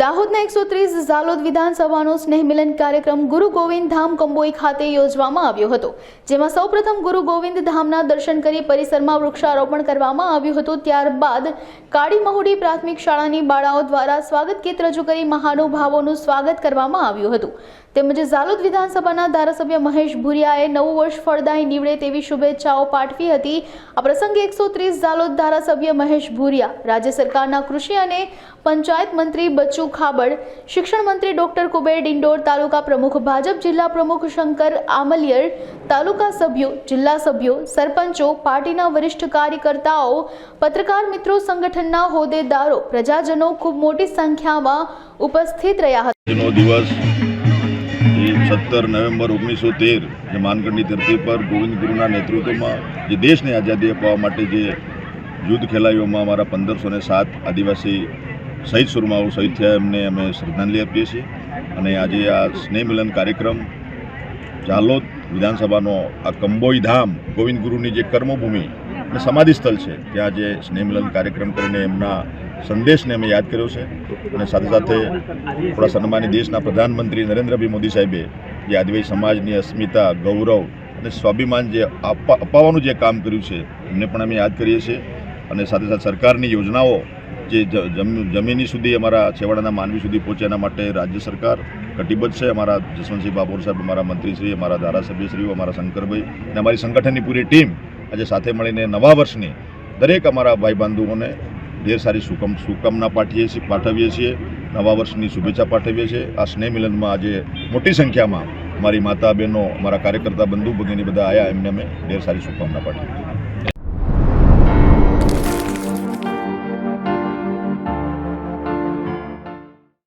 દાહોદના 130 ઝાલોદ વિધાનસભાનો સ્નેહ મિલન કાર્યક્રમ ગુરુ ગોવિંદ ધામ કંબોઈ ખાતે યોજવામાં આવ્યો હતો, જેમાં સૌપ્રથમ ગુરુ ગોવિંદ ધામના દર્શન કરી પરિસરમાં વૃક્ષારોપણ કરવામાં આવ્યું હતું। ત્યારબાદ કાળી મહુડી પ્રાથમિક શાળાની બાળાઓ દ્વારા સ્વાગત ગીત રજૂ કરી મહાનુભાવોનું સ્વાગત કરવામાં આવ્યું હતું। તેમજ ઝાલોદ વિધાનસભાના ધારાસભ્ય મહેશ ભુરિયાએ નવું વર્ષ ફળદાયી નીવડે તેવી શુભેચ્છાઓ પાઠવી હતી। આ પ્રસંગે 130 ઝાલોદ ધારાસભ્ય મહેશ ભુરિયા, રાજ્ય સરકારના કૃષિ અને પંચાયત મંત્રી બચ્ચુ ખાબડ, શિક્ષણ મંત્રી ડોક્ટર કુબેર ડિંડોર, તાલુકા પ્રમુખ ભાજપ જિલ્લા પ્રમુખ શંકર આમલિયર, તાલુકા સભ્યો, જિલ્લા સભ્યો, સરપંચો, પાર્ટીના વરિષ્ઠ કાર્યકર્તાઓ, પત્રકાર મિત્રો, સંગઠનના હોદ્દેદારો, પ્રજાજનો ખૂબ મોટી સંખ્યામાં ઉપસ્થિત રહ્યા હતા। 17 નવેમ્બર 1913 જે માનગઢની ધરતી પર ગોવિંદ ગુરુના નેતૃત્વમાં જે દેશને આઝાદી અપાવવા માટે જે યુદ્ધ ખેલાયોમાં અમારા 1507 આદિવાસી શહીદ સુરમાઓ શહીદ થયા એમને અમે શ્રદ્ધાંજલિ આપીએ છીએ। અને આજે આ સ્નેહ મિલન કાર્યક્રમ ઝાલોદ વિધાનસભાનો આ કંબોઈ ધામ ગોવિંદ ગુરુની જે કર્મભૂમિ અને સમાધિ સ્થળ છે ત્યાં જે સ્નેહ મિલન કાર્યક્રમ કરીને એમના સંદેશને અમે યાદ કર્યો છે। અને સાથે સાથે આપણા સન્માનિત દેશના પ્રધાનમંત્રી નરેન્દ્રભાઈ મોદી સાહેબે જે આદિવાસી સમાજની અસ્મિતા, ગૌરવ અને સ્વાભિમાન જે અપાવવાનું જે કામ કર્યું છે એમને પણ અમે યાદ કરીએ છીએ। અને સાથે સાથે સરકારની યોજનાઓ જે જમીની સુધી અમારા છેવાડાના માનવી સુધી પહોંચે એના માટે રાજ્ય સરકાર કટિબદ્ધ છે। અમારા જસવંતસિંહ બાપોર સાહેબ, અમારા મંત્રીશ્રી, અમારા ધારાસભ્યશ્રીઓ, અમારા શંકરભાઈ અને અમારી સંગઠનની પૂરી ટીમ આજે સાથે મળીને નવા વર્ષની દરેક અમારા ભાઈ બંધુઓને ઢેર સારી શુભકામના પાઠવીએ છીએ, નવા વર્ષની શુભેચ્છા પાઠવીએ છીએ। આ સ્નેહ મિલનમાં આજે મોટી સંખ્યામાં અમારી માતા બહેનો, અમારા કાર્યકર્તા બંધુ ભગીની બધા આવ્યા, એમને અમે ઢેર સારી શુભકામના પાઠવી।